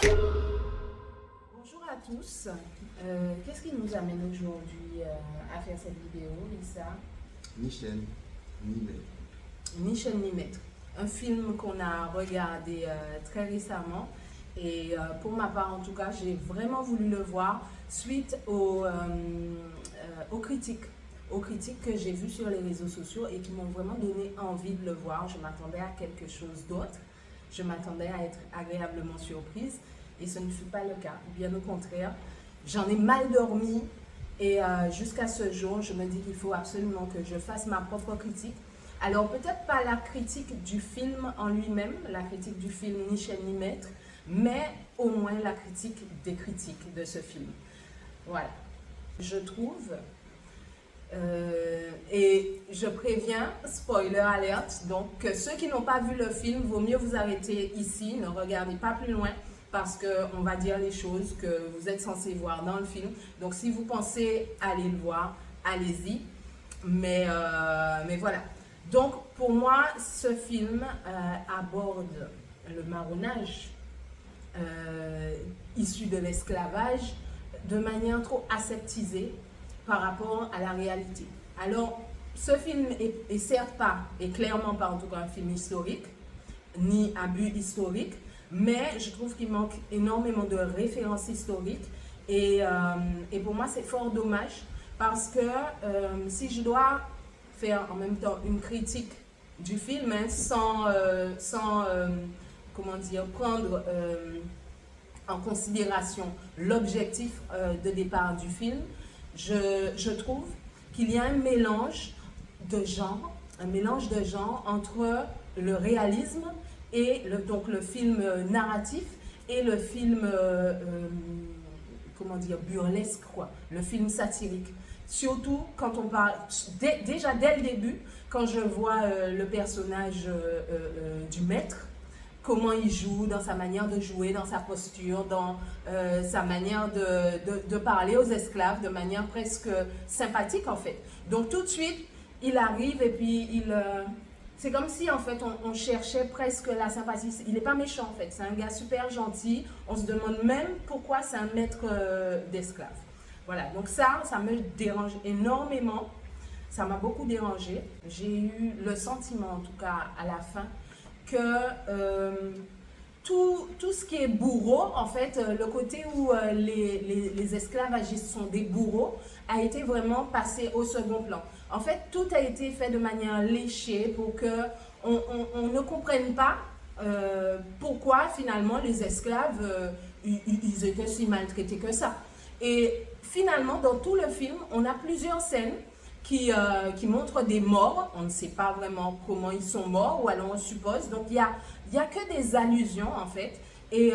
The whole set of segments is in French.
Bonjour à tous. Qu'est-ce qui nous amène aujourd'hui à faire cette vidéo, Lisa? Ni chaîne, ni maître. Ni chaîne ni maître. Un film qu'on a regardé très récemment. Et pour ma part, en tout cas, j'ai vraiment voulu le voir suite aux critiques. Aux critiques que j'ai vues sur les réseaux sociaux et qui m'ont vraiment donné envie de le voir. Je m'attendais à quelque chose d'autre. Je m'attendais à être agréablement surprise. Et ce ne fut pas le cas, bien au contraire. J'en ai mal dormi et jusqu'à ce jour, je me dis qu'il faut absolument que je fasse ma propre critique. Alors peut-être pas la critique du film en lui-même, la critique du film Ni chaîne ni maître, mais au moins la critique des critiques de ce film. Voilà. Je trouve, et je préviens, spoiler alert, donc que ceux qui n'ont pas vu le film, vaut mieux vous arrêter ici, ne regardez pas plus loin, parce qu'on va dire les choses que vous êtes censés voir dans le film. Donc si vous pensez aller le voir, allez-y. Mais voilà. Donc pour moi, ce film aborde le marronnage issu de l'esclavage de manière trop aseptisée par rapport à la réalité. Alors, ce film est certes pas, et clairement pas en tout cas un film historique, ni un but historique, mais je trouve qu'il manque énormément de références historiques et pour moi c'est fort dommage parce que si je dois faire en même temps une critique du film hein, sans comment dire, prendre en considération l'objectif de départ du film, je trouve qu'il y a un mélange de genres, entre le réalisme et donc le film narratif et le film comment dire, burlesque, quoi, le film satirique. Surtout quand on parle, déjà dès le début, quand je vois le personnage du maître, comment il joue, dans sa manière de jouer, dans sa posture, dans sa manière de parler aux esclaves de manière presque sympathique en fait. Donc tout de suite, il arrive et puis c'est comme si en fait on cherchait presque la sympathie. Il n'est pas méchant en fait, c'est un gars super gentil. On se demande même pourquoi c'est un maître d'esclaves. Voilà, donc ça me dérange énormément. Ça m'a beaucoup dérangé. J'ai eu le sentiment, en tout cas à la fin, que tout ce qui est bourreau, en fait, le côté où les esclavagistes sont des bourreaux, a été vraiment passé au second plan. En fait, tout a été fait de manière léchée pour qu'on ne comprenne pas pourquoi finalement les esclaves, ils étaient si maltraités que ça. Et finalement, dans tout le film, on a plusieurs scènes qui montrent des morts. On ne sait pas vraiment comment ils sont morts, ou alors on suppose. Donc il y a que des allusions en fait. Et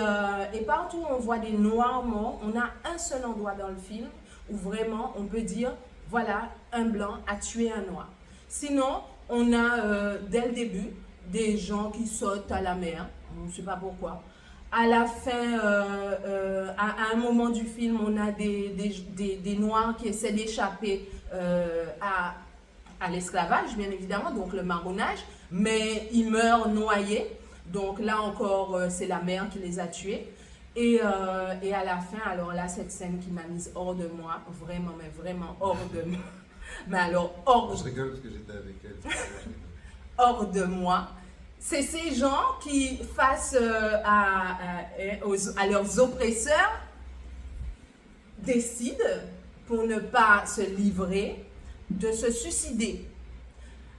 partout où on voit des noirs morts, on a un seul endroit dans le film où vraiment on peut dire, voilà, un blanc a tué un noir. Sinon, on a dès le début des gens qui sautent à la mer, on ne sait pas pourquoi. À la fin, à un moment du film, on a des noirs qui essaient d'échapper à l'esclavage, bien évidemment, donc le marronnage, mais ils meurent noyés. Donc là encore, c'est la mer qui les a tués. Et à la fin, alors là, cette scène qui m'a mise hors de moi, vraiment, mais vraiment hors de moi. Mais alors, Je rigole parce que j'étais avec elle. hors de moi. C'est ces gens qui, face à leurs oppresseurs, décident, pour ne pas se livrer, de se suicider.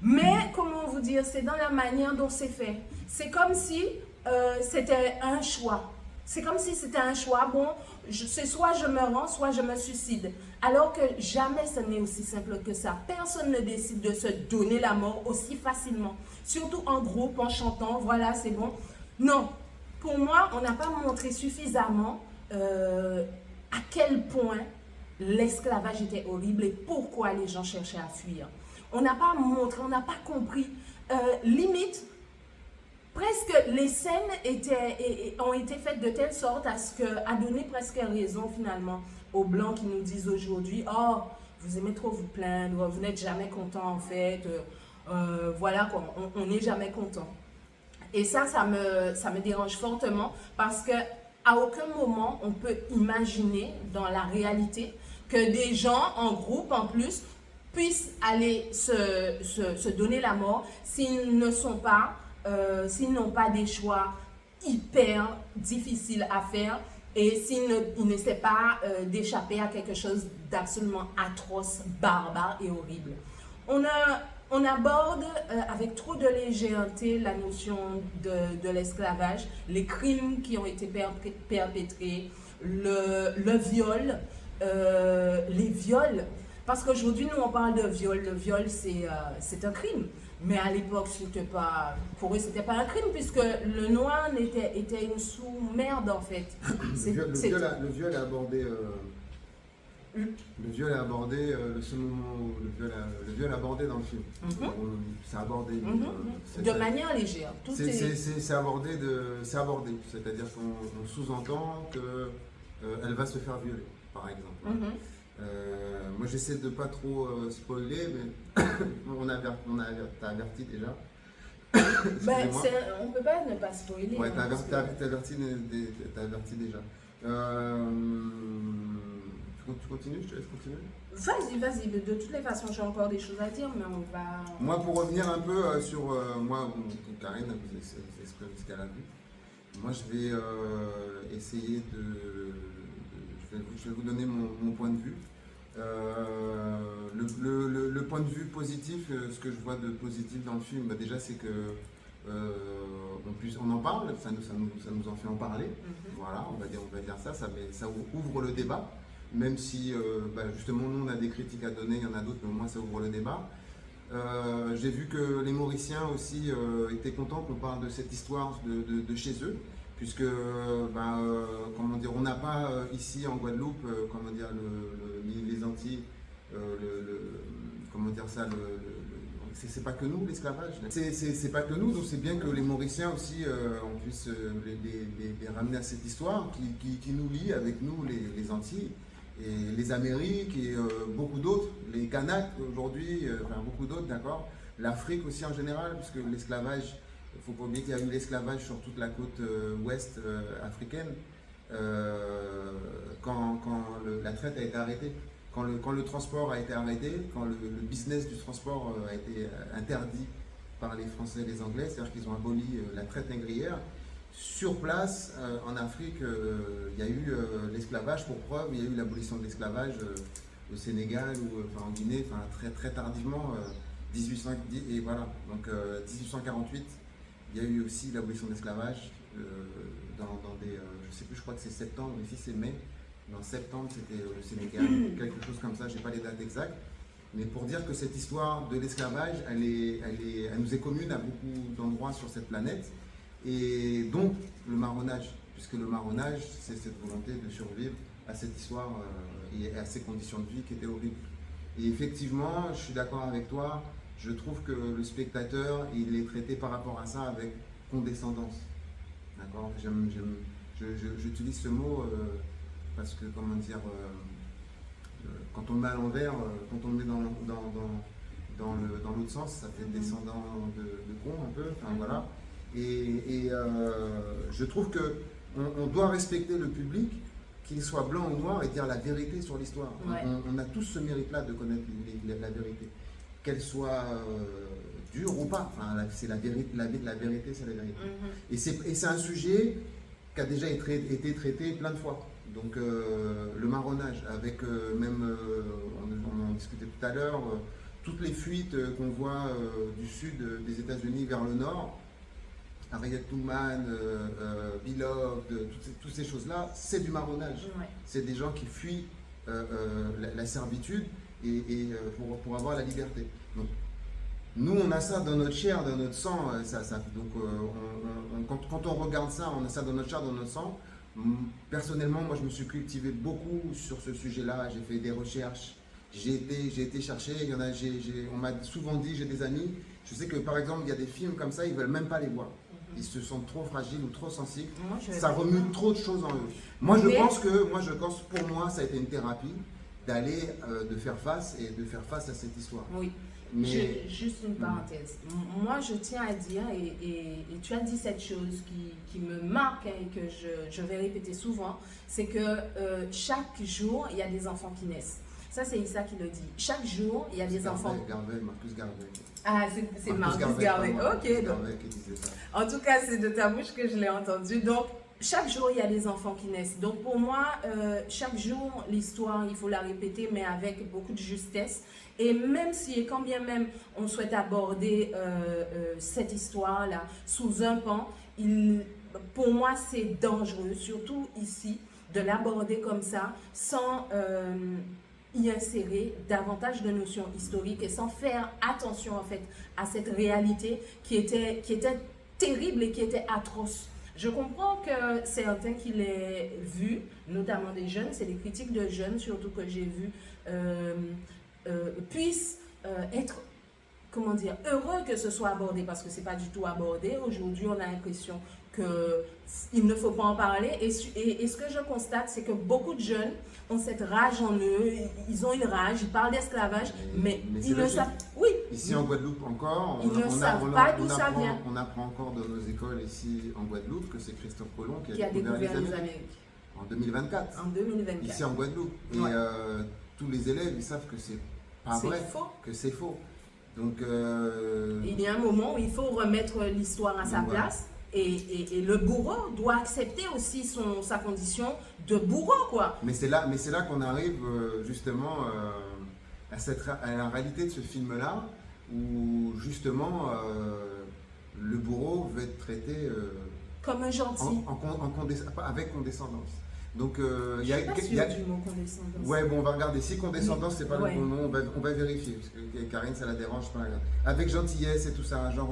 Mais, comment vous dire, c'est dans la manière dont c'est fait. C'est comme si c'était un choix. C'est comme si c'était un choix. Bon, c'est soit je me rends, soit je me suicide. Alors que jamais ce n'est aussi simple que ça. Personne ne décide de se donner la mort aussi facilement. Surtout en groupe, en chantant, voilà, c'est bon. Non, pour moi, on n'a pas montré suffisamment à quel point l'esclavage était horrible et pourquoi les gens cherchaient à fuir. On n'a pas montré, on n'a pas compris. Limite, presque les scènes ont été faites de telle sorte à donner presque raison finalement aux Blancs qui nous disent aujourd'hui, oh, vous aimez trop vous plaindre, vous n'êtes jamais content en fait, voilà quoi, on n'est jamais content. Et ça me dérange fortement parce que à aucun moment on peut imaginer dans la réalité que des gens en groupe en plus puissent aller se donner la mort s'ils ne sont pas, s'ils n'ont pas des choix hyper difficiles à faire et s'ils n'essaient pas d'échapper à quelque chose d'absolument atroce, barbare et horrible. On aborde avec trop de légèreté la notion de l'esclavage, les crimes qui ont été perpétrés, le viol, les viols. Parce qu'aujourd'hui, nous, on parle de viol. Le viol, c'est un crime. Mais à l'époque, pour eux, c'était pas un crime, puisque le noir était une sous-merde, en fait. Le viol a abordé... Le viol est abordé, le seul moment où le viol est abordé dans le film. C'est abordé. De manière légère. C'est abordé, c'est-à-dire qu'on sous-entend qu'elle va se faire violer, par exemple. Moi j'essaie de pas trop spoiler, mais t'as averti déjà. On peut pas ne pas spoiler. Ouais, t'as averti déjà. Tu continues, je te laisse continuer. Vas-y, de toutes les façons, j'ai encore des choses à dire, mais on va... Moi, pour revenir un peu sur... Karine, c'est ce qu'elle a vu. Moi, je vais essayer je vais vous donner mon point de vue. Le point de vue positif, ce que je vois de positif dans le film, déjà, c'est que on en parle, ça nous en fait en parler. Voilà, on va dire ça ouvre le débat. Même si justement nous on a des critiques à donner, il y en a d'autres, mais au moins ça ouvre le débat. J'ai vu que les Mauriciens aussi étaient contents qu'on parle de cette histoire de chez eux, puisque comment dire, on n'a pas ici en Guadeloupe, comment dire, les Antilles, comment dire ça, c'est pas que nous l'esclavage, c'est pas que nous, donc c'est bien que les Mauriciens aussi on puisse les ramener à cette histoire qui nous lie avec nous les Antilles. Et les Amériques et beaucoup d'autres, les Kanaks aujourd'hui, beaucoup d'autres, d'accord. L'Afrique aussi en général, puisque l'esclavage, il ne faut pas oublier qu'il y a eu l'esclavage sur toute la côte ouest africaine quand la traite a été arrêtée, quand le transport a été arrêté, quand le business du transport a été interdit par les Français et les Anglais, c'est-à-dire qu'ils ont aboli la traite négrière. Sur place, en Afrique, il y a eu l'esclavage, pour preuve, il y a eu l'abolition de l'esclavage au Sénégal ou en Guinée, très, très tardivement, et voilà. Donc 1848, il y a eu aussi l'abolition de l'esclavage dans des, je sais plus, je crois que c'est septembre, ici c'est mai, dans septembre c'était le Sénégal, quelque chose comme ça, je n'ai pas les dates exactes. Mais pour dire que cette histoire de l'esclavage, elle nous est commune à beaucoup d'endroits sur cette planète. Et donc le marronnage, puisque le marronnage, c'est cette volonté de survivre à cette histoire et à ces conditions de vie qui étaient horribles. Et effectivement, je suis d'accord avec toi, je trouve que le spectateur, il est traité par rapport à ça avec condescendance. D'accord ? J'utilise ce mot parce que, comment dire, quand on le met à l'envers, quand on le met dans l'autre sens, ça fait descendant de con un peu, voilà. Et je trouve qu'on doit respecter le public, qu'il soit blanc ou noir, et dire la vérité sur l'histoire. Ouais. On a tous ce mérite-là de connaître la vérité, qu'elle soit dure ou pas. C'est la vérité, la vérité, c'est la vérité. Et c'est un sujet qui a déjà été traité plein de fois. Donc le marronnage, avec même, on en discutait tout à l'heure, toutes les fuites qu'on voit du sud des États-Unis vers le nord, Harriet Tubman, Beloved, toutes ces choses-là, c'est du marronnage. Ouais. C'est des gens qui fuient la servitude pour avoir la liberté. Donc, nous, on a ça dans notre chair, dans notre sang. Donc, quand on regarde ça, on a ça dans notre chair, dans notre sang. Personnellement, moi, je me suis cultivé beaucoup sur ce sujet-là. J'ai fait des recherches. J'ai été chercher. On m'a souvent dit, j'ai des amis. Je sais que, par exemple, il y a des films comme ça, ils ne veulent même pas les voir. Ils se sentent trop fragiles ou trop sensibles. Ça remue trop de choses en eux. Moi, je pense, pour moi, ça a été une thérapie de faire face à cette histoire. Oui. Mais Juste une parenthèse. Moi, je tiens à dire, et tu as dit cette chose qui me marque hein, et que je vais répéter souvent, c'est que chaque jour, il y a des enfants qui naissent. Ça, c'est Issa qui le dit. Chaque jour, il y a des enfants. Marcus Garvey. Ah, c'est Marcus Garvey. Ok, donc. Qui disait ça. En tout cas, c'est de ta bouche que je l'ai entendu. Donc, chaque jour, il y a des enfants qui naissent. Donc, pour moi, chaque jour, l'histoire, il faut la répéter, mais avec beaucoup de justesse. Et même si, et quand bien même, on souhaite aborder cette histoire-là sous un pan, pour moi, c'est dangereux, surtout ici, de l'aborder comme ça, sans y insérer davantage de notions historiques et sans faire attention, en fait, à cette réalité qui était terrible et qui était atroce. Je comprends que certains qui l'aient vu, notamment des jeunes, c'est des critiques de jeunes surtout que j'ai vu, puissent être, comment dire, heureux que ce soit abordé parce que c'est pas du tout abordé. Aujourd'hui, on a l'impression qu'il ne faut pas en parler et ce que je constate, c'est que beaucoup de jeunes ont cette rage en eux, ils ont une rage, ils parlent d'esclavage, mais ils ne savent... Oui. Ici en Guadeloupe encore, ils ne savent pas d'où ça vient. On apprend encore dans nos écoles ici en Guadeloupe que c'est Christophe Colomb qui a découvert les Amériques. En 2024. En 2024. Ici en Guadeloupe. Et ouais. Tous les élèves, ils savent que c'est pas vrai, faux. que c'est faux. Donc, il y a un moment où il faut remettre l'histoire à sa place. Et le bourreau doit accepter aussi sa condition de bourreau, quoi. Mais c'est là qu'on arrive justement à la réalité de ce film-là, où justement le bourreau va être traité comme un gentil, avec condescendance. Donc il y a du mot condescendance. Ouais, bon, on va regarder. Si condescendance, c'est pas le bon nom, on va vérifier. Parce que Karine, ça la dérange pas. Avec gentillesse et tout ça. Genre,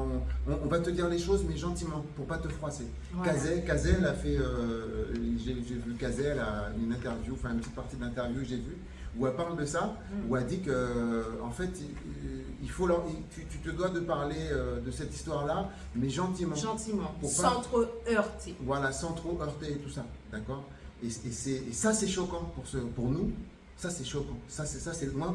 on va te dire les choses, mais gentiment, pour pas te froisser. Voilà. Kazé, elle a fait. J'ai vu Kazé, elle a une interview, enfin une petite partie d'interview que j'ai vue, où elle parle de ça, où elle dit que, en fait, tu te dois de parler de cette histoire-là, mais gentiment. Gentiment, sans trop heurter. Voilà, sans trop heurter et tout ça. D'accord ? Et ça, c'est choquant pour nous. Ça, c'est choquant.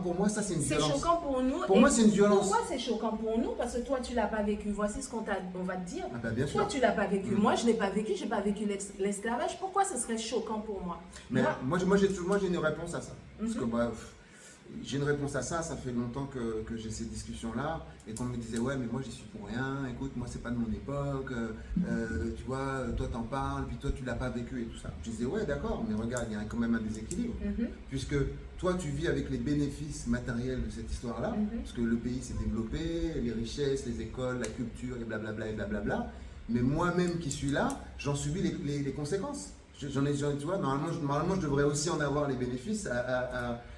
Pour moi, ça, c'est une violence. C'est choquant pour nous. Pour moi, c'est une violence. Pourquoi c'est choquant pour nous? Parce que toi, tu ne l'as pas vécu. Voici ce qu'on va te dire. Ah ben, bien toi, sûr. tu ne l'as pas vécu. Moi, je ne l'ai pas vécu. Je n'ai pas vécu l'esclavage. Pourquoi ce serait choquant pour moi? Mais moi, j'ai une réponse à ça. Parce que j'ai une réponse à ça. Ça fait longtemps que j'ai ces discussions-là. Et qu'on me disait, ouais, mais moi, j'y suis pour rien. Écoute, moi, c'est pas de mon époque. Tu vois, toi, t'en parles. Puis toi, tu l'as pas vécu et tout ça. Je disais, ouais, d'accord. Mais regarde, il y a quand même un déséquilibre. Puisque toi, tu vis avec les bénéfices matériels de cette histoire-là. Parce que le pays s'est développé, les richesses, les écoles, la culture, et blablabla, et blablabla. Mais moi-même qui suis là, j'en subis les conséquences. Tu vois, normalement, je devrais aussi en avoir les bénéfices.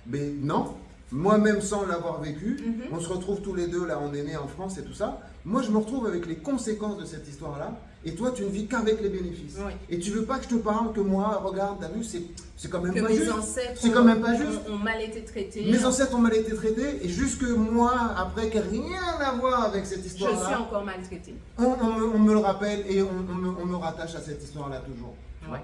Mais non. Moi-même sans l'avoir vécu, on se retrouve tous les deux, là on est nés en France et tout ça. Moi je me retrouve avec les conséquences de cette histoire-là et toi tu ne vis qu'avec les bénéfices. Oui. Et tu veux pas que je te parle que moi, regarde, t'as vu, c'est quand même que pas mes juste. ancêtres C'est quand même pas juste. ont mal été traités. Mes ancêtres ont mal été traités et jusque moi, après, qui n'a rien à voir avec cette histoire-là. Je suis encore maltraitée. On me le rappelle et on me rattache à cette histoire-là toujours. Ouais.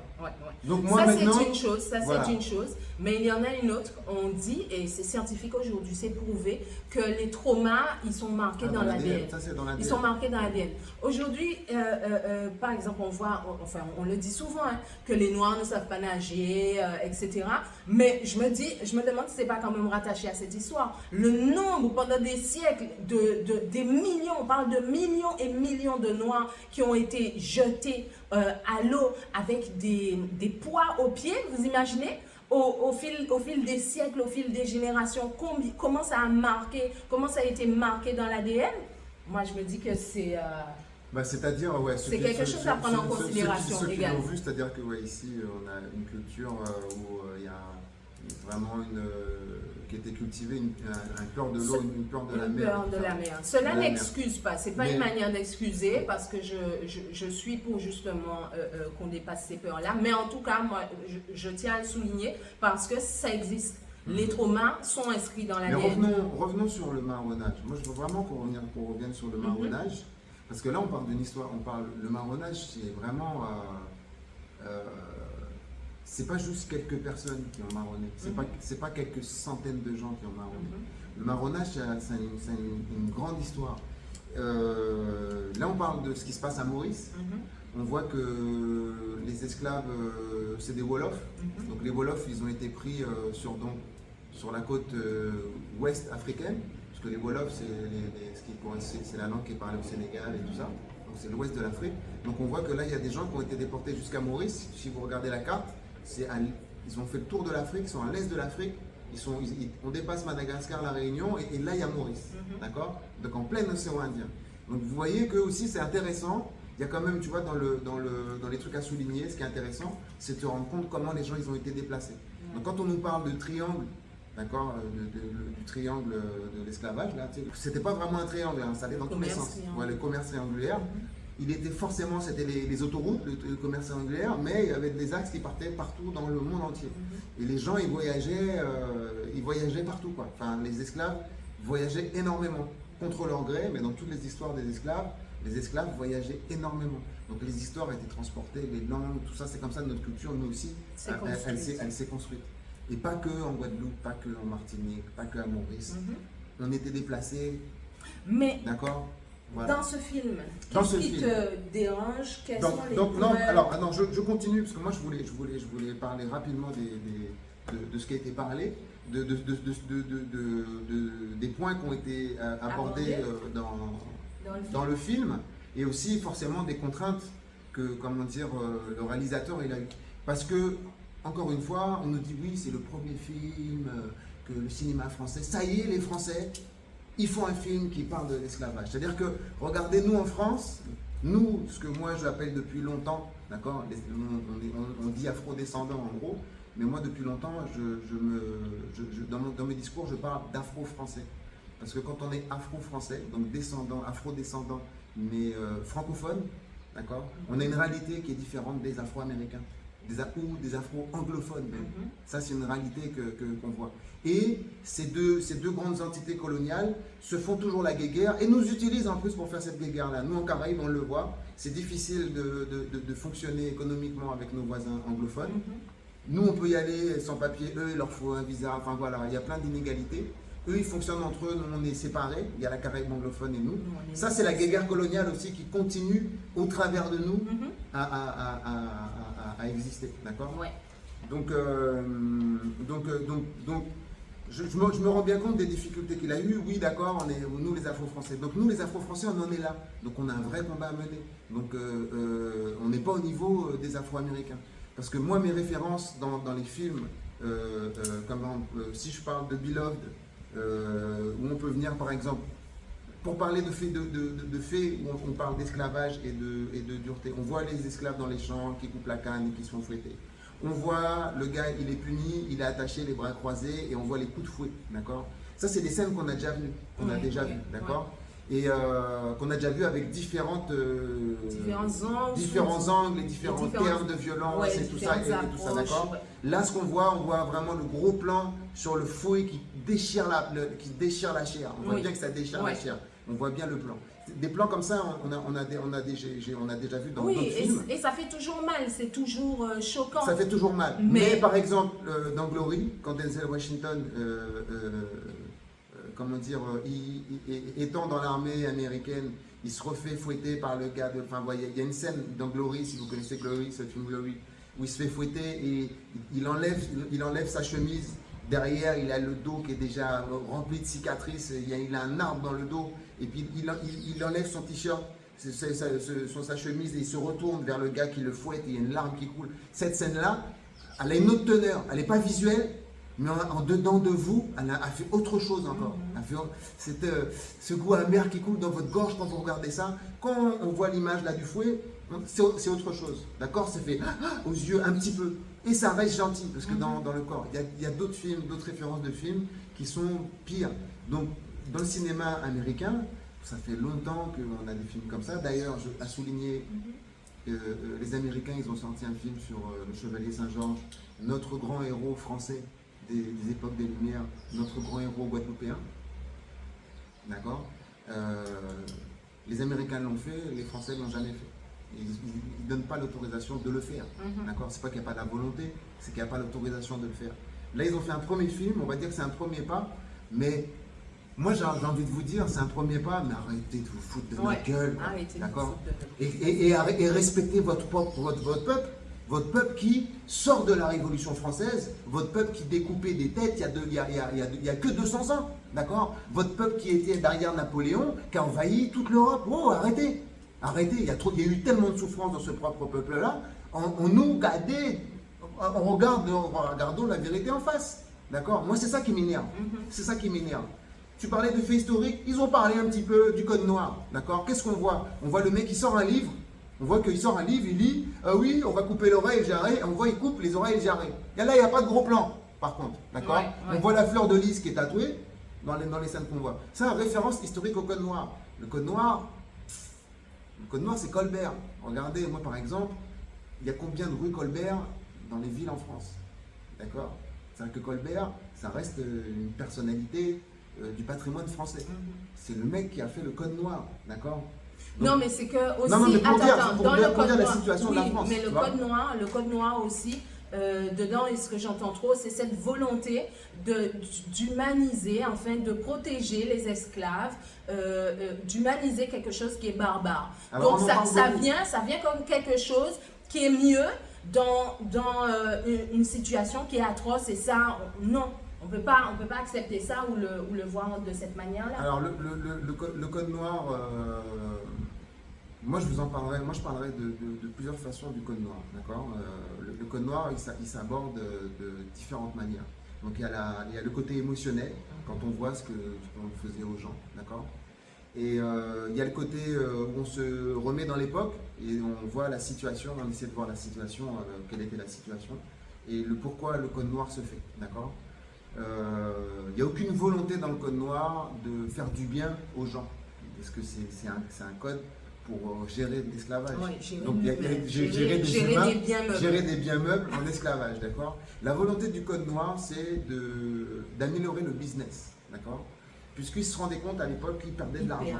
Donc moi, ça maintenant, c'est une chose, voilà. C'est une chose, mais il y en a une autre, on dit, et c'est scientifique aujourd'hui, c'est prouvé, que les traumas, ils sont marqués dans l'ADN. Ils sont marqués dans l'ADN. Aujourd'hui, par exemple, on le dit souvent, hein, que les Noirs ne savent pas nager, etc. Mais je me demande si c'est pas quand même rattaché à cette histoire. Le nombre, pendant des siècles, des millions, on parle de millions et millions de Noirs qui ont été jetés à l'eau avec des poids aux pieds, vous imaginez, au fil des siècles, au fil des générations, comment ça a été marqué dans l'ADN. Moi, je me dis que c'est... c'est-à-dire, c'est quelque chose à prendre en considération également. Ceux qui l'ont vu, c'est-à-dire que ici, on a une culture où il y a vraiment qui était cultivée, une peur de l'eau, une peur de la mer. Une peur de la mer. Cela n'excuse pas, c'est pas une manière d'excuser parce que je suis pour justement qu'on dépasse ces peurs-là. Mais en tout cas, moi, je tiens à le souligner parce que ça existe. Les traumas sont inscrits dans la vie. Mais revenons sur le marronnage. Moi, je veux vraiment qu'on revienne sur le marronnage. Parce que là, on parle d'une histoire. Le marronnage, c'est vraiment... c'est pas juste quelques personnes qui ont marronné, c'est pas quelques centaines de gens qui ont marronné. Le marronnage, c'est une grande histoire. Là, on parle de ce qui se passe à Maurice. On voit que les esclaves, c'est des Wolofs. Donc les Wolofs, ils ont été pris sur la côte ouest africaine, parce que les Wolofs, c'est la langue qui est parlée au Sénégal et tout ça. Donc c'est l'ouest de l'Afrique. Donc on voit que là, il y a des gens qui ont été déportés jusqu'à Maurice. Si vous regardez la carte, ils ont fait le tour de l'Afrique, ils sont à l'est de l'Afrique. On dépasse Madagascar, la Réunion, et là, il y a Maurice. D'accord? Donc en plein océan Indien. Donc vous voyez que aussi, c'est intéressant. Il y a quand même, tu vois, dans les trucs à souligner, ce qui est intéressant, c'est de te rendre compte comment les gens ils ont été déplacés. Donc quand on nous parle de triangle, d'accord, du triangle de l'esclavage, là, c'était pas vraiment un triangle, hein, ça allait dans tous les sens. Ouais, le commerce triangulaire, c'était les autoroutes, le commerce triangulaire, mais il y avait des axes qui partaient partout dans le monde entier. Et les gens, ils voyageaient partout, quoi. Enfin, les esclaves voyageaient énormément, contre leur gré, mais dans toutes les histoires des esclaves, les esclaves voyageaient énormément. Donc les histoires étaient transportées, les langues, tout ça, c'est comme ça notre culture, nous aussi, elle s'est construite. Et pas que en Guadeloupe, pas que en Martinique, pas que à Maurice. On était déplacés. Mais d'accord. Voilà. Dans ce film, qu'est-ce qui te dérange? Quels sont les alors, je continue parce que moi je voulais parler rapidement de ce qui a été parlé, des points qui ont été abordés dans le film, et aussi forcément des contraintes que, le réalisateur il a eu. Parce que, encore une fois, on nous dit oui, c'est le premier film que le cinéma français, ça y est, les Français, ils font un film qui parle de l'esclavage. C'est-à-dire que, regardez, nous en France, nous, ce que moi j'appelle depuis longtemps, d'accord, on dit afro-descendants en gros, mais moi depuis longtemps, dans mes discours, je parle d'afro-français. Parce que quand on est afro-français, donc afro-descendant, mais francophone, d'accord, on a une réalité qui est différente des afro-américains, des afro-anglophones même. Ça, c'est une réalité qu'on voit. Et ces deux grandes entités coloniales se font toujours la guéguerre et nous utilisent en plus pour faire cette guéguerre-là. Nous, en Caraïbes, on le voit, c'est difficile de fonctionner économiquement avec nos voisins anglophones. Nous, on peut y aller sans papier, eux, il leur faut un visa, enfin voilà, il y a plein d'inégalités. Eux, ils fonctionnent entre eux, nous, on est séparés, il y a la Caraïbe anglophone et nous. Ça, c'est la guéguerre coloniale aussi qui continue au travers de nous à exister, d'accord? Ouais. Donc, je me rends bien compte des difficultés qu'il a eues. Oui, d'accord, nous les Afro-Français. Donc nous les Afro-Français, on en est là. Donc on a un vrai combat à mener. Donc on n'est pas au niveau des Afro-Américains. Parce que moi, mes références dans les films, si je parle de Beloved, où on peut venir par exemple, pour parler de faits où on parle d'esclavage et de dureté. On voit les esclaves dans les champs qui coupent la canne et qui se font fouetter. On voit le gars, il est puni, il est attaché, les bras croisés, et on voit les coups de fouet, d'accord? Ça, c'est des scènes qu'on a déjà vues, d'accord? Et qu'on a déjà vues avec différents angles et différents termes de violence et tout ça, d'accord? Là, ce qu'on voit, on voit vraiment le gros plan sur le fouet qui déchire la chair. On voit bien que ça déchire la chair. On voit bien le plan. Des plans comme ça, on a déjà vu dans d'autres films. Et ça fait toujours mal, c'est toujours choquant. Ça fait toujours mal. Mais par exemple, dans Glory, quand Denzel Washington, étant dans l'armée américaine, il se refait fouetter par le gars de... Enfin, il y a une scène dans Glory, si vous connaissez Glory, ce film Glory, où il se fait fouetter et il enlève sa chemise. Derrière, il a le dos qui est déjà rempli de cicatrices, il a un arbre dans le dos, et puis il enlève son t-shirt, sa chemise, et il se retourne vers le gars qui le fouette, et il y a une larme qui coule. Cette scène-là, elle a une autre teneur, elle n'est pas visuelle, mais en dedans de vous, elle a fait autre chose encore. Ce goût amer qui coule dans votre gorge quand vous regardez ça, quand on voit l'image là du fouet, c'est autre chose, d'accord? C'est fait aux yeux un petit peu. Et ça reste gentil, parce que dans le corps, il y a d'autres films, d'autres références de films qui sont pires. Donc, dans le cinéma américain, ça fait longtemps qu'on a des films comme ça. D'ailleurs, à souligner, les Américains, ils ont sorti un film sur le Chevalier Saint-Georges, notre grand héros français des époques des Lumières, notre grand héros guadeloupéen. D'accord? Les Américains l'ont fait, les Français ne l'ont jamais fait. Ils ne donnent pas l'autorisation de le faire. D'accord? C'est pas qu'il n'y a pas la volonté, c'est qu'il n'y a pas l'autorisation de le faire. Là, ils ont fait un premier film, on va dire que c'est un premier pas, mais Moi, j'ai envie de vous dire, c'est un premier pas, mais arrêtez de vous foutre de notre gueule. Arrêtez de vous D'accord. foutre de notre gueule. Et respectez votre peuple qui sort de la Révolution française, votre peuple qui découpait des têtes il y a que 200 ans, d'accord. Votre peuple qui était derrière Napoléon, qui a envahi toute l'Europe. Oh, arrêtez, arrêtez, il y a eu tellement de souffrance dans ce propre peuple-là. Regardons la vérité en face, d'accord. Moi, c'est ça qui m'énerve, c'est ça qui m'énerve. Tu parlais de faits historiques, ils ont parlé un petit peu du code noir, d'accord. Qu'est-ce qu'on voit? On voit le mec qui sort un livre. On voit qu'il sort un livre, il lit oui, on va couper l'oreille et le jarret. On voit il coupe les oreilles et le jarret. Et là, il n'y a pas de gros plan, par contre. D'accord. Ouais. On voit la fleur de lys qui est tatouée dans les scènes qu'on voit. Ça, référence historique au code noir. Le code noir, c'est Colbert. Regardez, moi par exemple, il y a combien de rues Colbert dans les villes en France? D'accord. C'est-à-dire que Colbert, ça reste une personnalité du patrimoine français. C'est le mec qui a fait le code noir. D'accord. Non, mais c'est que aussi, non, mais pour dire dans le code la noir, situation de la France. Mais le code noir aussi, dedans, et ce que j'entends trop, c'est cette volonté d'humaniser, enfin, de protéger les esclaves, d'humaniser quelque chose qui est barbare. Alors, donc ça vient comme quelque chose qui est mieux dans une situation qui est atroce, et ça, non. On ne peut pas accepter ça ou le voir de cette manière-là. Alors, le code noir, moi je parlerai de plusieurs façons du code noir, d'accord. Le code noir, il s'aborde de différentes manières. Donc il y a le côté émotionnel, quand on voit ce qu'on faisait aux gens, d'accord. Et il y a le côté où on se remet dans l'époque et on voit la situation, on essaie de voir la situation, quelle était la situation, et le pourquoi le code noir se fait, d'accord. Il n'y a aucune volonté dans le code noir de faire du bien aux gens, parce que c'est un code pour gérer l'esclavage. Oui, gérer des biens meubles en esclavage, d'accord. La volonté du code noir, c'est d'améliorer le business, d'accord, puisqu'ils se rendaient compte à l'époque qu'ils perdaient de l'argent.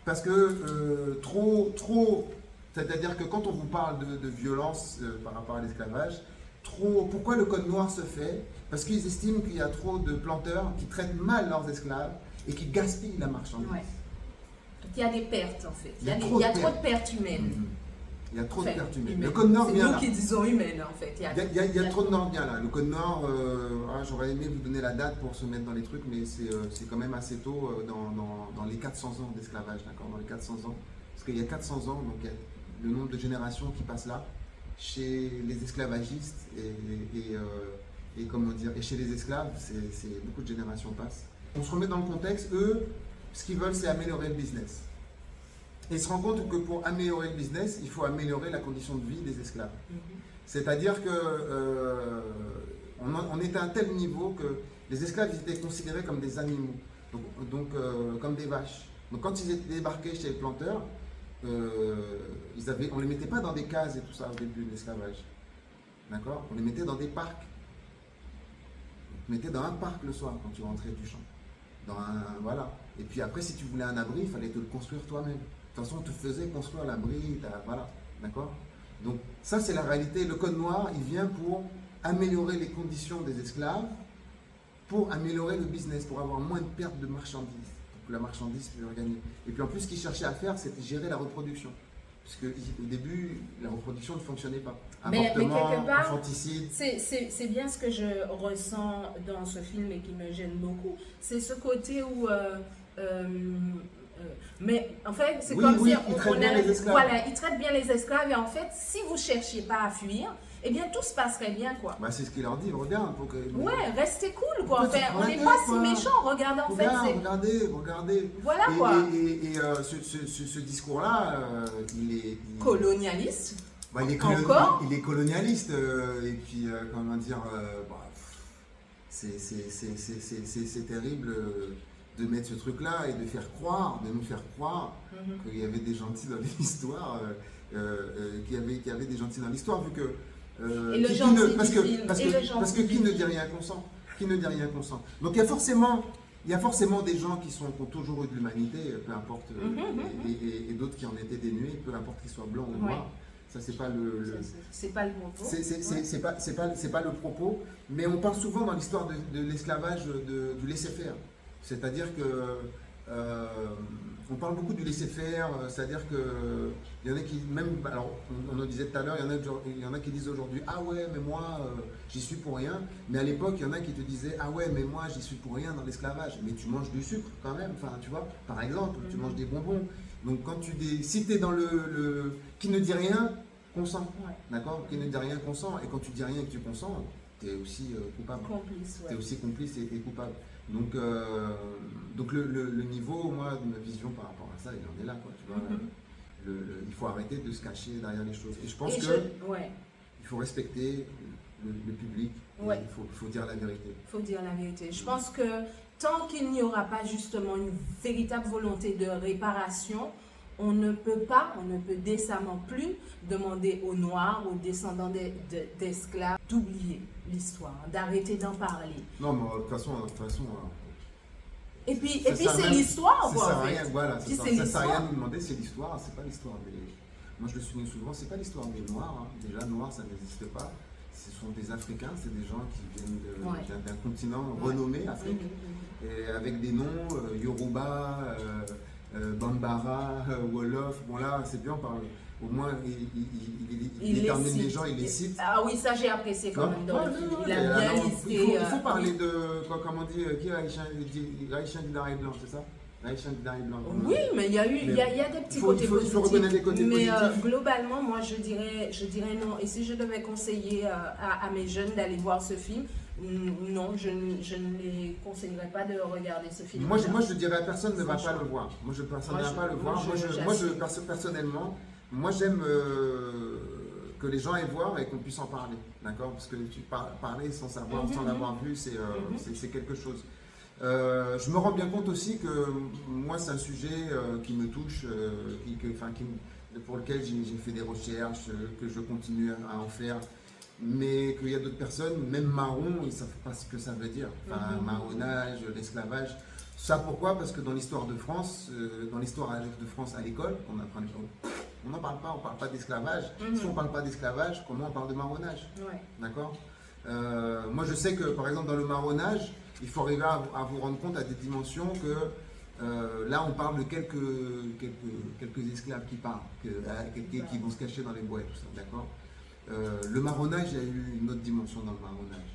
Parce que c'est-à-dire que quand on vous parle de violence par rapport à l'esclavage, pourquoi le code noir se fait? Parce qu'ils estiment qu'il y a trop de planteurs qui traitent mal leurs esclaves et qui gaspillent la marchandise. Ouais. Il y a des pertes en fait. Il y a trop de pertes humaines. Il y a trop de pertes humaines. Le code noir vient là. C'est nous qui disons humaines en fait. Il y a trop de nord bien là. Le code noir, j'aurais aimé vous donner la date pour se mettre dans les trucs, mais c'est quand même assez tôt dans les 400 ans d'esclavage, d'accord, dans les 400 ans. Parce qu'il y a 400 ans, donc il y a le nombre de générations qui passent là, chez les esclavagistes et comment dire, et chez les esclaves, c'est beaucoup de générations passent. On se remet dans le contexte, eux, ce qu'ils veulent, c'est améliorer le business. Et ils se rendent compte que pour améliorer le business, il faut améliorer la condition de vie des esclaves. C'est-à-dire que on était à un tel niveau que les esclaves étaient considérés comme des animaux, donc comme des vaches. Donc quand ils étaient débarqués chez les planteurs, on ne les mettait pas dans des cases et tout ça au début de l'esclavage. D'accord. On les mettait dans des parcs. On les mettait dans un parc le soir quand tu rentrais du champ. Voilà. Et puis après, si tu voulais un abri, il fallait te le construire toi-même. De toute façon, on te faisait construire l'abri. Voilà. D'accord. Donc ça, c'est la réalité. Le code noir, il vient pour améliorer les conditions des esclaves, pour améliorer le business, pour avoir moins de pertes de marchandises, pour que la marchandise puisse gagner. Et puis en plus, ce qu'ils cherchaient à faire, c'était gérer la reproduction. Parce qu'au début, la reproduction ne fonctionnait pas. Mais quelque part, infanticide. C'est bien ce que je ressens dans ce film et qui me gêne beaucoup. C'est ce côté où... mais en fait, c'est comme si il traite bien les esclaves. Voilà, il traite bien les esclaves et en fait, si vous ne cherchiez pas à fuir, eh bien tout se passerait bien, quoi. Bah, c'est ce qu'il leur dit, regarde. Ouais, restez cool, quoi. Enfin, on n'est pas si méchants, regardez en fait. Regardez. Voilà, quoi. Et ce discours-là, il est... colonialiste. Bah, il est colonialiste, et puis, comment dire, c'est terrible de mettre ce truc-là et de nous faire croire qu'il y avait des gentils dans l'histoire, qu'il y avait des gentils dans l'histoire, vu que... et le gentil parce que qui ne dit rien consent. Donc il y a forcément des gens qui ont toujours eu de l'humanité, peu importe, et d'autres qui en étaient dénués, peu importe qu'ils soient blancs ou noirs. Ça, c'est pas c'est pas le propos. C'est pas le propos, mais on parle souvent dans l'histoire de l'esclavage du laisser-faire. C'est-à-dire que on parle beaucoup du laisser-faire, c'est-à-dire que il y en a qui, même, alors on en disait tout à l'heure, il y en a qui disent aujourd'hui, ah ouais, mais moi, j'y suis pour rien. Mais à l'époque, il y en a qui te disaient, ah ouais, mais moi, j'y suis pour rien dans l'esclavage. Mais tu manges du sucre quand même, enfin, tu vois, par exemple, tu manges des bonbons. Donc quand si tu es dans qui ne dit rien, consent, d'accord? Qui ne dit rien, consent. Et quand tu dis rien et que tu consens, tu es aussi coupable. Complice, Tu es aussi complice et coupable. Donc le niveau, moi, de ma vision par rapport à ça, il en est là, quoi, tu vois. Il faut arrêter de se cacher derrière les choses. Et je pense il faut respecter le public. Ouais. Il faut dire la vérité. Il faut dire la vérité. Je pense que tant qu'il n'y aura pas justement une véritable volonté de réparation, on ne peut décemment plus demander aux Noirs, aux descendants d'esclaves, d'oublier l'histoire, d'arrêter d'en parler. Non, mais de toute façon. Et puis c'est l'histoire, quoi. Ça sert à rien, voilà, ça sert à rien de nous demander, c'est l'histoire, c'est pas l'histoire des. Moi, je le souligne souvent, c'est pas l'histoire des Noirs. Hein. Déjà, Noirs, ça n'existe pas. Ce sont des Africains, c'est des gens qui viennent d'un continent renommé, Afrique, et avec des noms Yoruba, Bambara, Wolof. Bon, là, c'est bien, on parle. Au moins, il détermine les gens, il les cite. Ah oui, ça j'ai apprécié quand même. Il a bien listé. Il faut parler de, comment on dit, qui est Haïtien d'Idaray Blanc, c'est ça? Haïtien d'Idaray Blanc. Oui, mais il y a des petits côtés positifs. Il faut reconnaître les côtés positifs. Mais globalement, moi je dirais non. Et si je devais conseiller à mes jeunes d'aller voir ce film, non, je ne les conseillerais pas de regarder ce film. Moi, je dirais à personne ne va pas le voir. Moi, personne ne va pas le voir. Personnellement, moi, j'aime que les gens aillent voir et qu'on puisse en parler, d'accord? Parce que parler sans savoir, sans l'avoir vu, c'est quelque chose. Je me rends bien compte aussi que moi, c'est un sujet qui me touche, pour lequel j'ai fait des recherches, que je continue à en faire. Mais qu'il y a d'autres personnes, même marrons, ils ne savent pas ce que ça veut dire. Enfin, marronnage, l'esclavage. Ça pourquoi? Parce que dans l'histoire de France, à l'école, on n'en parle pas, on ne parle pas d'esclavage. Si on ne parle pas d'esclavage, comment on parle de marronnage? D'accord? Moi, je sais que, par exemple, dans le marronnage, il faut arriver à vous rendre compte à des dimensions que là, on parle de quelques esclaves qui partent, qui vont se cacher dans les bois et tout ça, d'accord? Le marronnage, il y a eu une autre dimension dans le marronnage.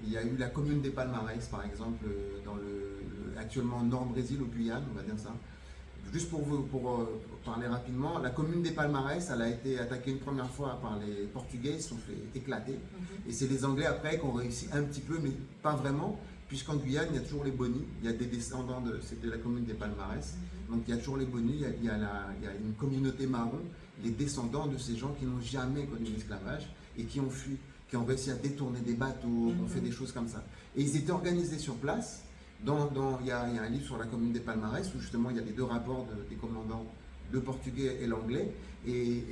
Il y a eu la commune des Palmarès, par exemple, actuellement Nord-Brésil, au Guyane, on va dire ça. Juste pour parler rapidement, la commune des Palmarès, elle a été attaquée une première fois par les Portugais, ils se sont fait éclater. Et c'est les Anglais après qui ont réussi un petit peu, mais pas vraiment, puisqu'en Guyane, il y a toujours les Bonis, il y a des descendants c'était la commune des Palmarès. Donc il y a toujours les Bonis, il y a une communauté marron, les descendants de ces gens qui n'ont jamais connu l'esclavage et qui ont fui, qui ont réussi à détourner des bateaux, qui ont fait des choses comme ça. Et ils étaient organisés sur place. Il y a un livre sur la commune des Palmarès où justement il y a les deux rapports des commandants, le portugais et l'anglais, et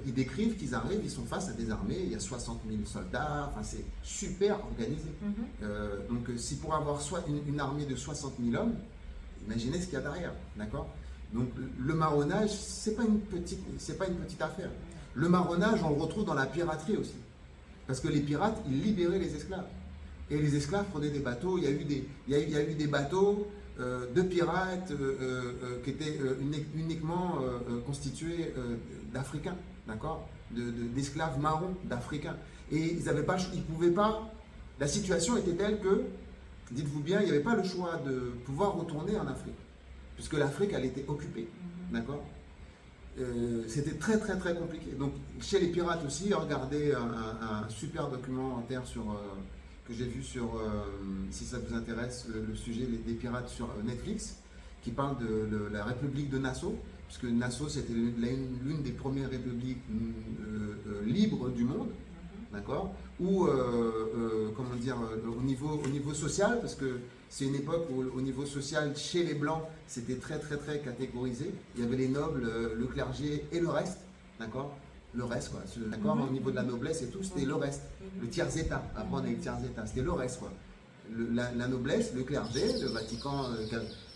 ils décrivent qu'ils arrivent, ils sont face à des armées, il y a 60 000 soldats, enfin c'est super organisé. Donc si pour avoir soit une armée de 60 000 hommes, imaginez ce qu'il y a derrière, d'accord? Donc le marronnage, c'est pas une petite affaire. Le marronnage, on le retrouve dans la piraterie aussi, parce que les pirates, ils libéraient les esclaves. Et les esclaves prenaient des bateaux. Il y a eu des bateaux de pirates qui étaient uniquement constitués d'Africains, d'accord, d'esclaves marrons, d'Africains. Et ils pouvaient pas. La situation était telle que, dites-vous bien, il n'y avait pas le choix de pouvoir retourner en Afrique, puisque l'Afrique, elle était occupée, d'accord. C'était très très très compliqué. Donc chez les pirates aussi, regardez un super documentaire que j'ai vu si ça vous intéresse, le sujet des pirates sur Netflix, qui parle de la République de Nassau, puisque Nassau c'était l'une des premières républiques libres du monde, d'accord, où, comment dire, au niveau social, parce que c'est une époque où au niveau social, chez les Blancs, c'était très très très catégorisé. Il y avait les nobles, le clergé et le reste, d'accord. Le reste, quoi. D'accord, au niveau de la noblesse et tout, c'était le reste. Le tiers-état. Après, on a eu le tiers-état. C'était le reste, quoi. La noblesse, le clergé, le Vatican,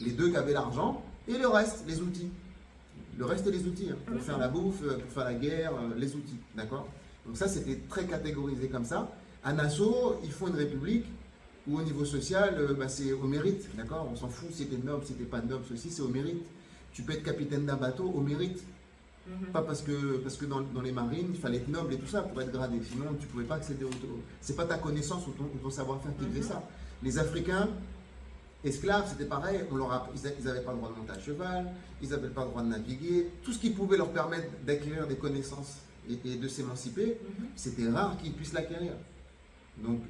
les deux qui avaient l'argent, et le reste, les outils. Le reste, les outils. Hein, pour faire la bouffe, pour faire la guerre, les outils. D'accord. Donc, ça, c'était très catégorisé comme ça. À Nassau, ils font une république ou au niveau social, c'est au mérite, d'accord? On s'en fout si t'es noble, si t'es pas noble, ceci, c'est au mérite. Tu peux être capitaine d'un bateau au mérite. Pas parce que dans les marines, il fallait être noble et tout ça pour être gradé. Sinon, tu ne pouvais pas accéder au... C'est pas ta connaissance ou ton savoir-faire qui faisait ça. Les Africains, esclaves, c'était pareil. Ils n'avaient pas le droit de monter à cheval, ils n'avaient pas le droit de naviguer. Tout ce qui pouvait leur permettre d'acquérir des connaissances et de s'émanciper, c'était rare qu'ils puissent l'acquérir. Donc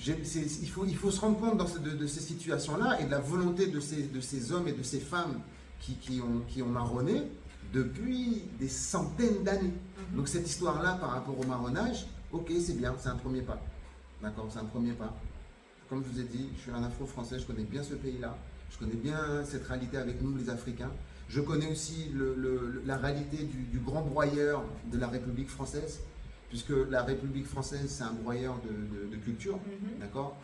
il faut se rendre compte de ces situations-là et de la volonté de ces hommes et de ces femmes qui ont marronné depuis des centaines d'années. Donc cette histoire-là par rapport au marronnage, ok, c'est bien, c'est un premier pas. D'accord, c'est un premier pas. Comme je vous ai dit, je suis un afro-français, je connais bien ce pays-là, je connais bien cette réalité avec nous les Africains. Je connais aussi la réalité du grand broyeur de la République française, puisque la République française, c'est un broyeur de culture, d'accord?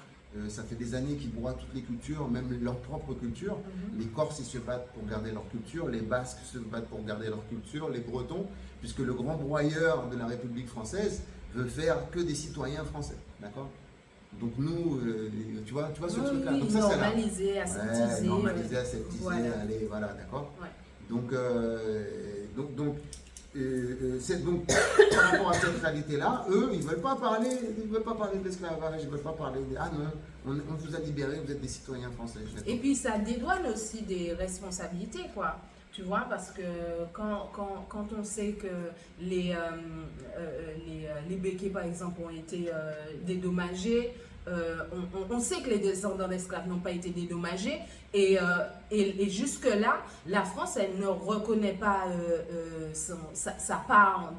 Ça fait des années qu'ils broient toutes les cultures, même leur propre culture. Les Corses, ils se battent pour garder leur culture, les Basques se battent pour garder leur culture, les Bretons, puisque le grand broyeur de la République française veut faire que des citoyens français, d'accord? Donc nous, tu vois ce truc-là. Oui, donc ça, normaliser, aseptiser. Normaliser, aseptiser, Voilà. allez, voilà, d'accord? Ouais. Donc par rapport à cette réalité-là, eux, ils ne veulent pas parler de l'esclavage, ils ne veulent pas parler de ah non, on vous a libérés, vous êtes des citoyens français. Et puis ça dédouane aussi des responsabilités, quoi. Tu vois, parce que quand on sait que les béquets, par exemple, ont été dédommagés, on sait que les descendants d'esclaves n'ont pas été dédommagés, et jusque-là, la France, elle ne reconnaît pas sa part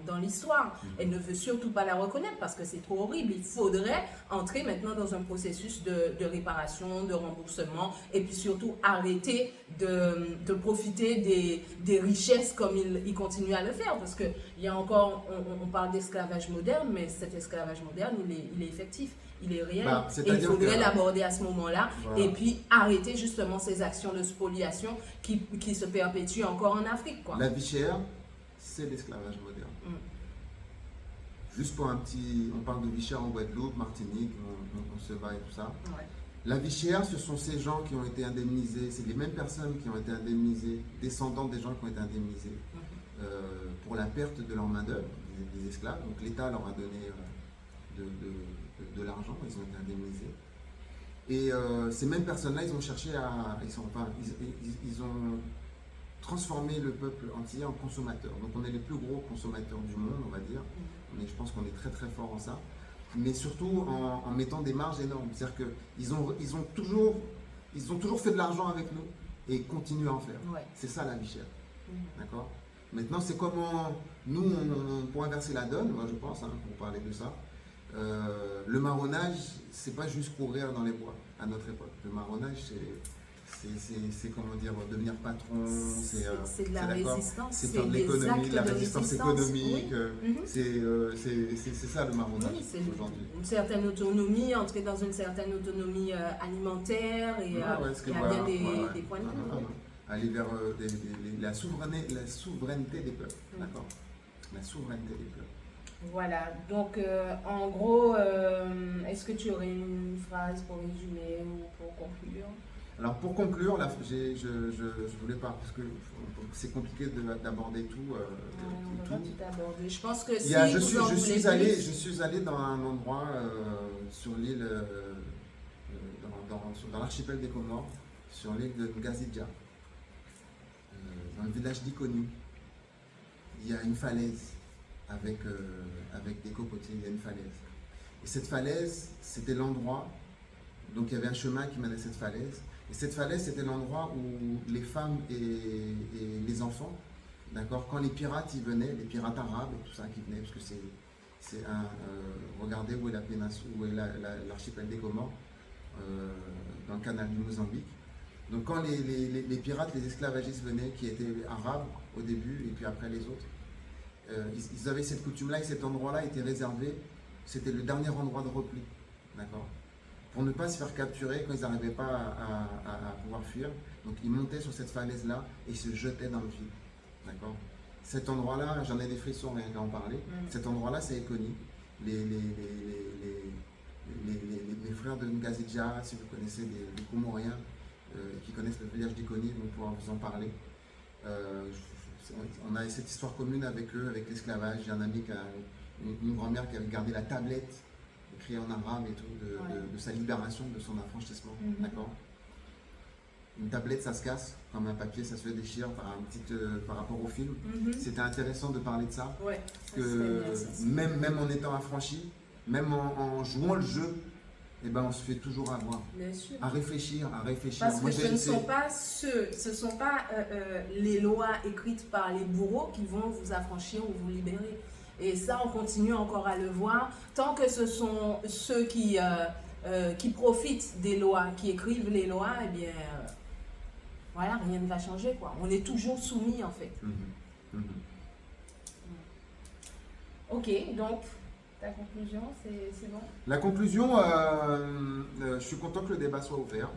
dans l'histoire. Elle ne veut surtout pas la reconnaître parce que c'est trop horrible. Il faudrait entrer maintenant dans un processus de réparation, de remboursement, et puis surtout arrêter de profiter des richesses comme il continue à le faire. Parce qu'il y a encore, on parle d'esclavage moderne, mais cet esclavage moderne, il est effectif. Il est réel, et il faudrait l'aborder à ce moment-là, voilà. Et puis arrêter justement ces actions de spoliation qui se perpétuent encore en Afrique, quoi. La vie chère, c'est l'esclavage moderne. Juste pour un petit, on parle de vie chère en Guadeloupe, Martinique, on se bat et tout ça. Ouais. La vie chère, ce sont ces gens qui ont été indemnisés, c'est les mêmes personnes qui ont été indemnisées, descendants des gens qui ont été indemnisés pour la perte de leur main-d'œuvre, des esclaves. Donc l'État leur a donné de l'argent, ils ont été indemnisés. Et ces mêmes personnes-là, ils ont cherché ils ont transformé le peuple entier en consommateurs. Donc on est les plus gros consommateurs du monde, on va dire. Je pense qu'on est très très fort en ça. Mais surtout en mettant des marges énormes. C'est-à-dire qu'ils ont toujours fait de l'argent avec nous et continuent à en faire. Ouais. C'est ça la vie chère. D'accord ? Maintenant, c'est comment nous, pour inverser la donne, moi je pense, pour parler de ça. Le marronnage, c'est pas juste courir dans les bois à notre époque. Le marronnage, c'est comment dire, devenir patron, c'est de la résistance, c'est faire de l'économie, de la résistance économique, oui. C'est ça le marronnage aujourd'hui. Une certaine autonomie, entrer dans une certaine autonomie alimentaire et il y a bien des points de vue. Aller vers la souveraineté des peuples, d'accord? La souveraineté des peuples. Voilà, donc en gros, est-ce que tu aurais une phrase pour résumer ou pour conclure? Alors pour conclure, là, je voulais pas, parce que c'est compliqué d'aborder tout. On va tout aborder. Je pense que si je suis allé dans un endroit sur l'île, dans l'archipel des Comores, sur l'île de Ngazidja, dans le village d'Ikoni. Il y a une falaise. Avec des cocotiers, il y a une falaise. Et cette falaise, c'était l'endroit, donc il y avait un chemin qui menait à cette falaise. Et cette falaise, c'était l'endroit où les femmes et les enfants, d'accord, quand les pirates y venaient, les pirates arabes et tout ça qui venaient, parce que regardez où est la péninsule, où est l'archipel des Comores, dans le canal du Mozambique. Donc quand les pirates, les esclavagistes venaient, qui étaient arabes au début, et puis après les autres, ils avaient cette coutume-là et cet endroit-là était réservé, c'était le dernier endroit de repli, d'accord, pour ne pas se faire capturer quand ils n'arrivaient pas à pouvoir fuir. Donc ils montaient sur cette falaise-là et se jetaient dans le vide, d'accord. Cet endroit-là, j'en ai des frissons rien qu'à en parler. Cet endroit-là, c'est Ikoni. les frères de Ngazidja, si vous connaissez les Comoriens qui connaissent le village d'Ikoni, vont pouvoir vous en parler. On a cette histoire commune avec eux, avec l'esclavage. J'ai un ami qui a une grand-mère qui avait gardé la tablette écrite en arabe et tout, de sa libération, de son affranchissement. D'accord. Une tablette, ça se casse, comme un papier, ça se déchire par rapport au film. C'était intéressant de parler de ça. Ouais, que même en étant affranchi, même en jouant le jeu, eh ben, on se fait toujours avoir. Bien sûr. À réfléchir. Parce que ce ne sont pas les lois écrites par les bourreaux qui vont vous affranchir ou vous libérer. Et ça, on continue encore à le voir. Tant que ce sont ceux qui profitent des lois, qui écrivent les lois, eh bien, voilà, rien ne va changer, quoi. On est toujours soumis, en fait. Ok, donc, ta conclusion, c'est bon? La conclusion, je suis content que le débat soit ouvert.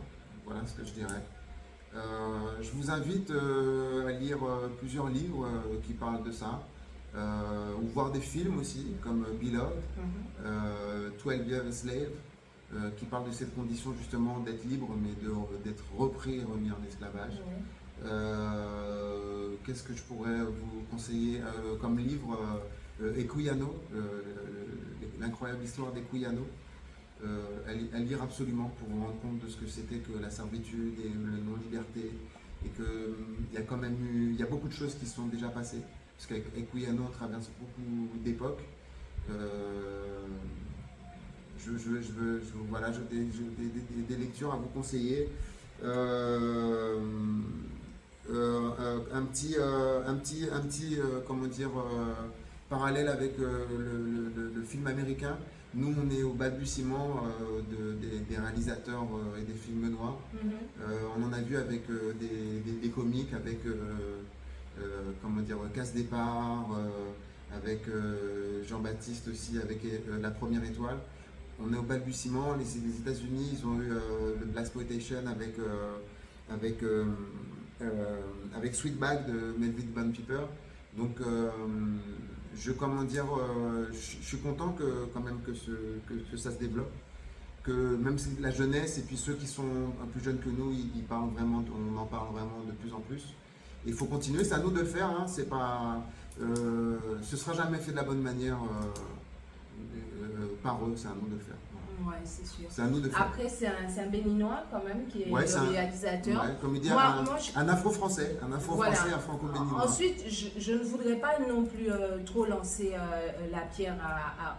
Voilà ce que je dirais. Je vous invite à lire plusieurs livres qui parlent de ça. Ou voir des films aussi, comme Beloved, 12 Years a Slave, qui parle de cette condition justement d'être libre, mais d'être repris et remis en esclavage. Qu'est-ce que je pourrais vous conseiller comme livre? Equiano, l'incroyable histoire d'Equiano, à lire absolument pour vous rendre compte de ce que c'était que la servitude et le non-liberté, et qu'il y a beaucoup de choses qui se sont déjà passées. Parce qu'avec Equiano, on traverse beaucoup d'époques. Voilà, j'ai des lectures à vous conseiller. Un petit comment dire, parallèle avec le film américain. Nous, on est au balbutiement des réalisateurs et des films noirs. On en a vu avec des comiques, avec comment dire, Casse Départ, avec Jean-Baptiste aussi, avec La Première Étoile. On est au balbutiement. Les États-Unis, ils ont eu le Blaxploitation avec Sweetback de Melvin Van Peeper. Donc, je suis content quand même que ça se développe. Que même la jeunesse et puis ceux qui sont un peu plus jeunes que nous, ils parlent vraiment, on en parle vraiment de plus en plus. Il faut continuer, c'est à nous de le faire, hein. C'est pas, ce sera jamais fait de la bonne manière par eux, c'est à nous de le faire. Ouais, c'est sûr. C'est à nous de faire. Après, c'est un béninois quand même qui est le réalisateur. Comme il dit, un afro-français, un franco-béninois. Ensuite, je ne voudrais pas non plus trop lancer la pierre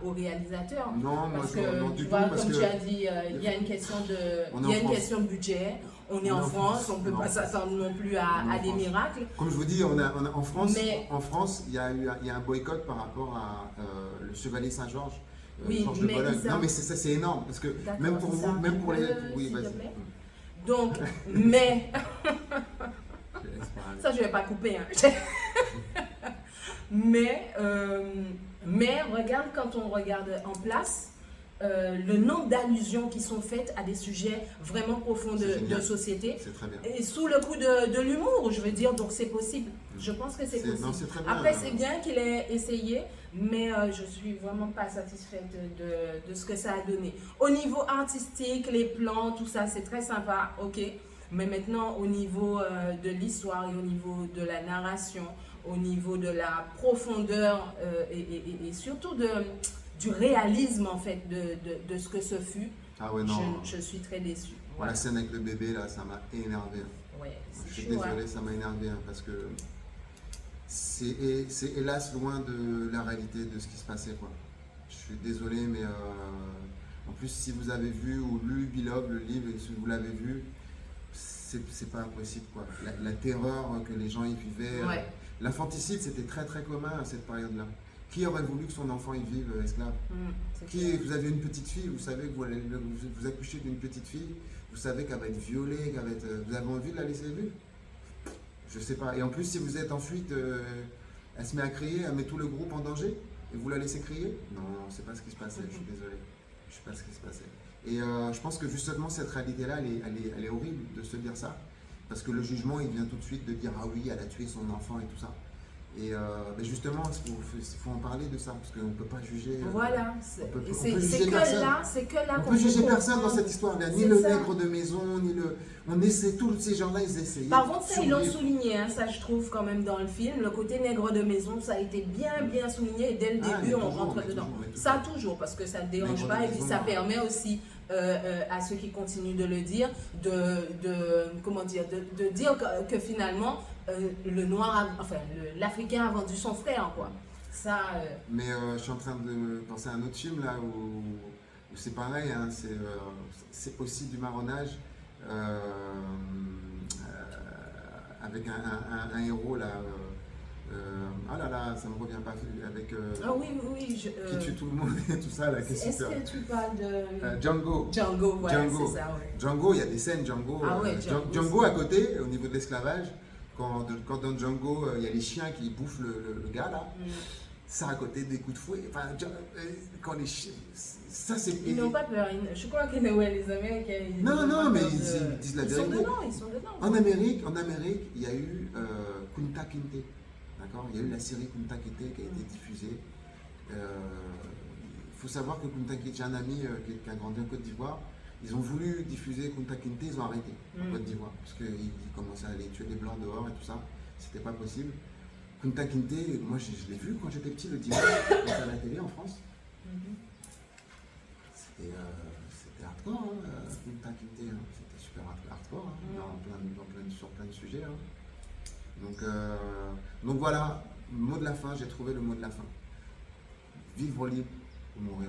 au réalisateur. Non, parce moi, que, non du tu vois, tout. Parce comme que tu as dit, il y a une question de budget. On est en France, on ne peut pas s'attendre non plus à des miracles. Comme je vous dis, en France, il y a un boycott par rapport à le Chevalier Saint-Georges. Oui, mais non, mais c'est énorme parce que même pour vous, même pour les. Oui, vas-y. Donc, mais. Ça, je ne vais pas couper. Hein. mais regarde, quand on regarde en place, le nombre d'allusions qui sont faites à des sujets vraiment profonds de société. C'est très bien. Et sous le coup de l'humour, je veux dire, donc c'est possible. Je pense que c'est possible. Non, c'est très bien. Après, c'est bien qu'il ait essayé, mais je suis vraiment pas satisfaite de ce que ça a donné. Au niveau artistique, les plans, tout ça, c'est très sympa, ok. Mais maintenant, au niveau de l'histoire et au niveau de la narration, au niveau de la profondeur et surtout du réalisme en fait de ce que ce fut, je suis très déçue. Voilà. La scène avec le bébé là, ça m'a énervé. Ouais, je suis désolé, ça m'a énervé parce que c'est hélas loin de la réalité de ce qui se passait, quoi. Je suis désolé, mais en plus si vous avez vu ou lu Beloved, le livre, et si vous l'avez vu, c'est pas impossible, quoi. La terreur que les gens y vivaient. L'infanticide, c'était très très commun à cette période-là. Qui aurait voulu que son enfant y vive esclave? Vous avez une petite fille, vous savez que vous accouchez d'une petite fille, vous savez qu'elle va être violée, vous avez envie de la laisser vivre? Je sais pas. Et en plus, si vous êtes en fuite, elle se met à crier, elle met tout le groupe en danger, et vous la laissez crier? Non, c'est pas ce qui se passait, je suis désolé. Je sais pas ce qui se passait. Et je pense que justement, cette réalité-là, elle est horrible de se dire ça, parce que le jugement, il vient tout de suite de dire, ah oui, elle a tué son enfant et tout ça. Et mais justement, il faut en parler de ça, parce qu'on ne peut pas juger. Voilà, on peut c'est juger que personne. là, c'est que là On qu'on peut juger comprendre. personne dans cette histoire-là, ni C'est le ça. nègre de maison, ni le. On essaie, tous ces gens-là, ils essayaient. Par contre, ça, ils l'ont survivre. souligné, hein, ça je trouve quand même dans le film. Le côté nègre de maison, ça a été bien souligné et dès le Ah, début, mais on toujours, rentre mais dedans. toujours, mais toujours. Ça toujours, parce que ça ne dérange Nègre pas de et puis maison, ça hein. permet aussi à ceux qui continuent de le dire, comment dire, de dire que finalement, le noir, l'Africain a vendu son frère, quoi. Ça, Mais je suis en train de penser à un autre film là où c'est pareil, hein, c'est aussi du marronnage avec un héros là. Ah là là, ça me revient pas avec ah oui, qui tue tout le monde et tout ça là. Est-ce que tu parles de Django. Django, voilà, Django. c'est ça, ouais. Django, il y a des scènes Django. Ah ouais, Django à côté, au niveau de l'esclavage, quand dans Django, il y a les chiens qui bouffent le gars là. Ça à côté des coups de fouet. Enfin, quand les chiens. Ça c'est. Ils n'ont pas peur. Je crois que ouais, les Américains. Non, mais ils disent la vérité. Ils sont dedans. En Amérique, il y a eu Kunta Kinte. D'accord. Il y a eu la série Kunta Kinte qui a été diffusée. Il faut savoir que Kunta Kinte, j'ai un ami qui a grandi en Côte d'Ivoire. Ils ont voulu diffuser Kunta Kinte, ils ont arrêté en Côte d'Ivoire parce qu'ils commençaient à aller tuer des blancs dehors et tout ça. C'était pas possible. Kunta Kinte, moi je l'ai vu quand j'étais petit le dimanche à la télé en France. C'était hardcore, hein, Kunta Kinte, hein. C'était super hardcore hein, sur plein de sujets. Hein. Donc voilà, mot de la fin, j'ai trouvé le mot de la fin. Vivre libre ou mourir.